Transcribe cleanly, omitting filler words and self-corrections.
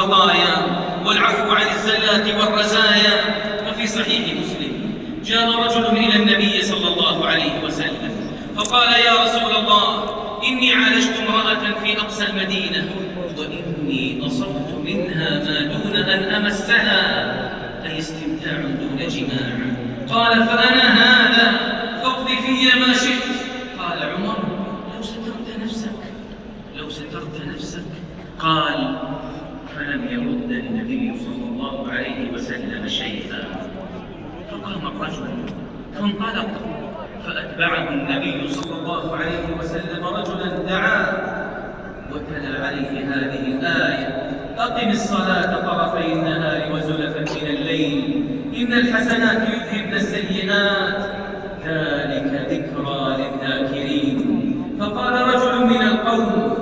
الخطايا والعفو عن الزلات والرزايا. وفي صحيح مسلم جاء رجل إلى النبي صلى الله عليه وسلم فقال: يا رسول الله، إني عالجت امرأة في أقصى المدينة وإني أصبت منها ما دون أن أمسها، أي استمتاع دون جماع. قال: فأنا هذا فاقض في ما شئت. قال عمر: لو سترت نفسك. قال: فلم يرد النبي صلى الله عليه وسلم شيئا. فقام الرجل فانطلق، فأتبعه النبي صلى الله عليه وسلم رجلا دعاه وتلا عليه هذه الآية: أقم الصلاة طرفي النهار وزلفا من الليل إن الحسنات يذهبن السيئات ذلك ذكرى للذاكرين. فقال رجل من القوم: